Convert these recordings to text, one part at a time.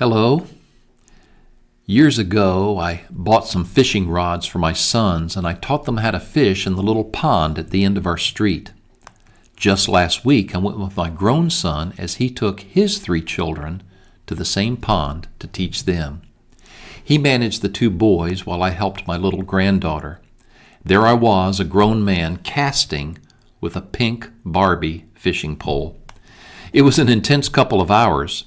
Hello. Years ago, I bought some fishing rods for my sons, and I taught them how to fish in the little pond at the end of our street. Just last week, I went with my grown son as he took his 3 children to the same pond to teach them. He managed the 2 boys while I helped my little granddaughter. There I was, a grown man, casting with a pink Barbie fishing pole. It was an intense couple of hours.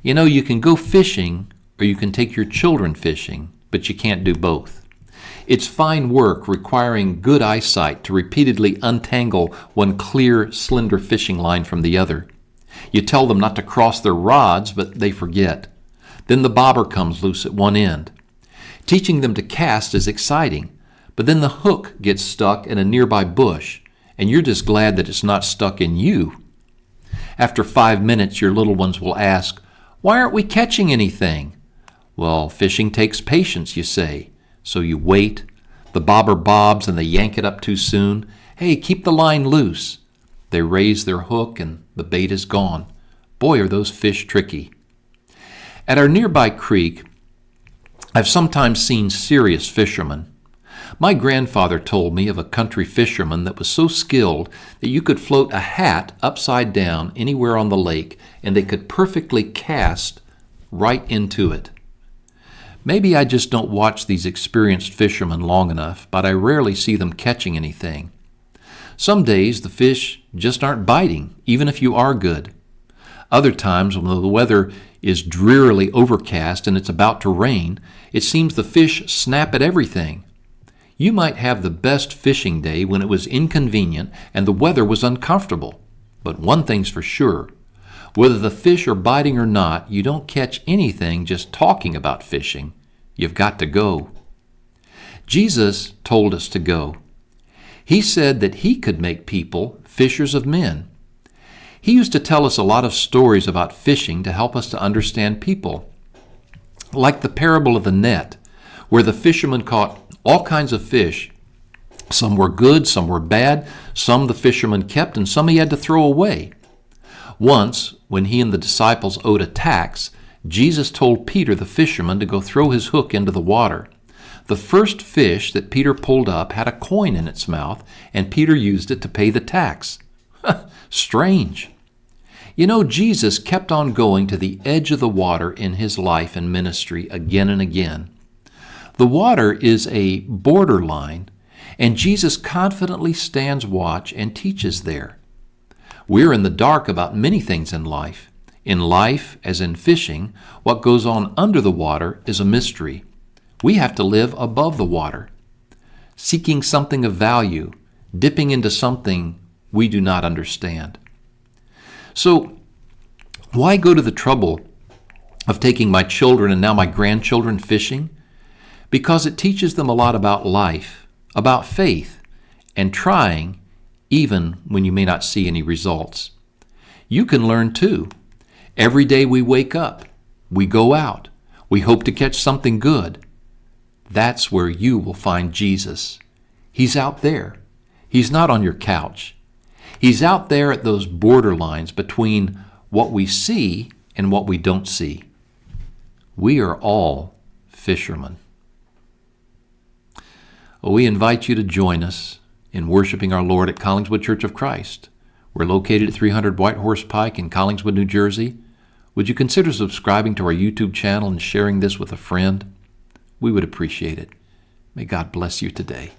You know, you can go fishing or you can take your children fishing, but you can't do both. It's fine work requiring good eyesight to repeatedly untangle one clear, slender fishing line from the other. You tell them not to cross their rods, but they forget. Then the bobber comes loose at one end. Teaching them to cast is exciting, but then the hook gets stuck in a nearby bush, and you're just glad that it's not stuck in you. After 5 minutes, your little ones will ask, "Why aren't we catching anything?" Well, fishing takes patience, you say. So you wait. The bobber bobs and they yank it up too soon. "Hey, keep the line loose." They raise their hook and the bait is gone. Boy, are those fish tricky. At our nearby creek, I've sometimes seen serious fishermen. My grandfather told me of a country fisherman that was so skilled that you could float a hat upside down anywhere on the lake and they could perfectly cast right into it. Maybe I just don't watch these experienced fishermen long enough, but I rarely see them catching anything. Some days the fish just aren't biting, even if you are good. Other times, when the weather is drearily overcast and it's about to rain, it seems the fish snap at everything. You might have the best fishing day when it was inconvenient and the weather was uncomfortable. But one thing's for sure, whether the fish are biting or not, you don't catch anything just talking about fishing. You've got to go. Jesus told us to go. He said that he could make people fishers of men. He used to tell us a lot of stories about fishing to help us to understand people, like the parable of the net, where the fisherman caught all kinds of fish. Some were good, some were bad, some the fisherman kept, and some he had to throw away. Once, when he and the disciples owed a tax, Jesus told Peter the fisherman to go throw his hook into the water. The first fish that Peter pulled up had a coin in its mouth, and Peter used it to pay the tax. Strange. You know, Jesus kept on going to the edge of the water in his life and ministry again and again. The water is a borderline, and Jesus confidently stands watch and teaches there. We're in the dark about many things in life. In life, as in fishing, what goes on under the water is a mystery. We have to live above the water, seeking something of value, dipping into something we do not understand. So, why go to the trouble of taking my children and now my grandchildren fishing? Because it teaches them a lot about life, about faith, and trying even when you may not see any results. You can learn too. Every day we wake up, we go out, we hope to catch something good. That's where you will find Jesus. He's out there. He's not on your couch. He's out there at those borderlines between what we see and what we don't see. We are all fishermen. We invite you to join us in worshiping our Lord at Collingswood Church of Christ. We're located at 300 White Horse Pike in Collingswood, New Jersey. Would you consider subscribing to our YouTube channel and sharing this with a friend? We would appreciate it. May God bless you today.